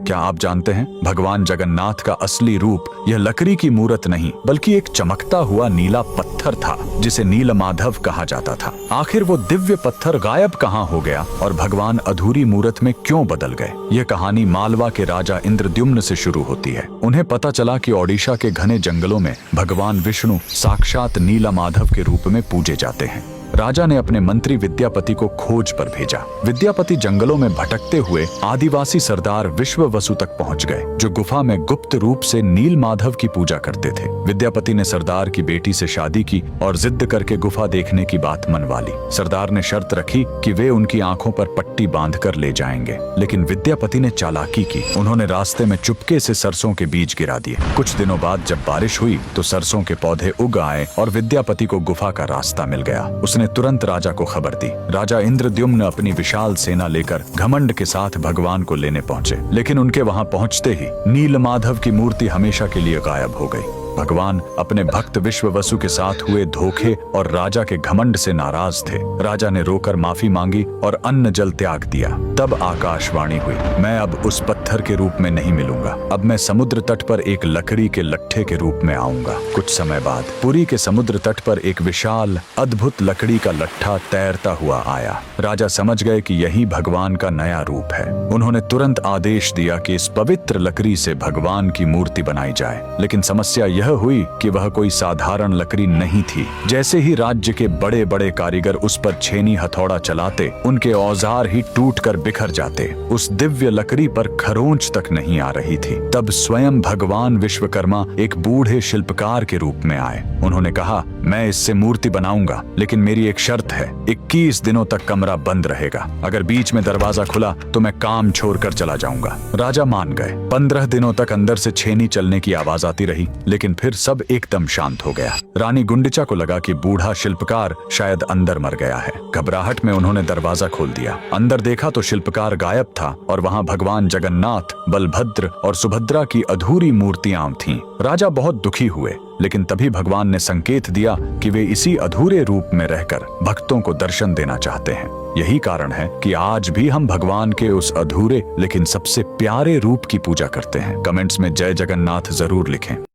क्या आप जानते हैं भगवान जगन्नाथ का असली रूप यह लकड़ी की मूरत नहीं बल्कि एक चमकता हुआ नीला पत्थर था जिसे नीलमाधव कहा जाता था। आखिर वो दिव्य पत्थर गायब कहाँ हो गया और भगवान अधूरी मूरत में क्यों बदल गए? यह कहानी मालवा के राजा इंद्रद्युम्न से शुरू होती है। उन्हें पता चला कि ओडिशा के घने जंगलों में भगवान विष्णु साक्षात नीलमाधव के रूप में पूजे जाते हैं। राजा ने अपने मंत्री विद्यापति को खोज पर भेजा। विद्यापति जंगलों में भटकते हुए आदिवासी सरदार विश्ववसु तक पहुंच गए, जो गुफा में गुप्त रूप से नीलमाधव की पूजा करते थे। विद्यापति ने सरदार की बेटी से शादी की और जिद करके गुफा देखने की बात मनवा ली। सरदार ने शर्त रखी कि वे उनकी आंखों पर पट्टी बांधकर ले जाएंगे, लेकिन विद्यापति ने चालाकी की। उन्होंने रास्ते में चुपके से सरसों के बीज गिरा दिए। कुछ दिनों बाद जब बारिश हुई तो सरसों के पौधे उग आए और विद्यापति को गुफा का रास्ता मिल गया। उसने तुरंत राजा को खबर दी। राजा इंद्रद्युम्न अपनी विशाल सेना लेकर घमंड के साथ भगवान को लेने पहुंचे, लेकिन उनके वहां पहुंचते ही नीलमाधव की मूर्ति हमेशा के लिए गायब हो गई। भगवान अपने भक्त विश्ववसु के साथ हुए धोखे और राजा के घमंड से नाराज थे। राजा ने रोकर माफी मांगी और अन्न जल त्याग दिया। तब आकाशवाणी हुई, मैं अब उस पत्थर के रूप में नहीं मिलूंगा, अब मैं समुद्र तट पर एक लकड़ी के लट्ठे के रूप में आऊंगा। कुछ समय बाद पुरी के समुद्र तट पर एक विशाल अद्भुत लकड़ी का लट्ठा तैरता हुआ आया। राजा समझ गए कि यही भगवान का नया रूप है। उन्होंने तुरंत आदेश दिया कि इस पवित्र लकड़ी से भगवान की मूर्ति बनाई जाए, लेकिन समस्या यह हुई कि वह कोई साधारण लकड़ी नहीं थी। जैसे ही राज्य के बड़े बड़े कारीगर उस पर छेनी हथौड़ा चलाते, उनके औजार ही टूटकर बिखर जाते। उस दिव्य लकड़ी पर खरोंच तक नहीं आ रही थी। तब स्वयं भगवान विश्वकर्मा एक बूढ़े शिल्पकार के रूप में आए। उन्होंने कहा, मैं इससे मूर्ति बनाऊंगा, लेकिन मेरी एक शर्त है, 21 दिनों तक कमरा बंद रहेगा। अगर बीच में दरवाजा खुला तो मैं काम छोड़कर चला जाऊंगा। राजा मान गए। 15 दिनों तक अंदर से छेनी चलने की आवाज आती रही, लेकिन फिर सब एकदम शांत हो गया। रानी गुंडिचा को लगा कि बूढ़ा शिल्पकार शायद अंदर मर गया है। घबराहट में उन्होंने दरवाजा खोल दिया। अंदर देखा तो शिल्पकार गायब था और वहां भगवान जगन्नाथ, बलभद्र और सुभद्रा की अधूरी मूर्तियां थीं। राजा बहुत दुखी हुए, लेकिन तभी भगवान ने संकेत दिया कि वे इसी अधूरे रूप में रहकर भक्तों को दर्शन देना चाहते हैं। यही कारण है कि आज भी हम भगवान के उस अधूरे लेकिन सबसे प्यारे रूप की पूजा करते हैं। कमेंट्स में जय जगन्नाथ जरूर लिखें।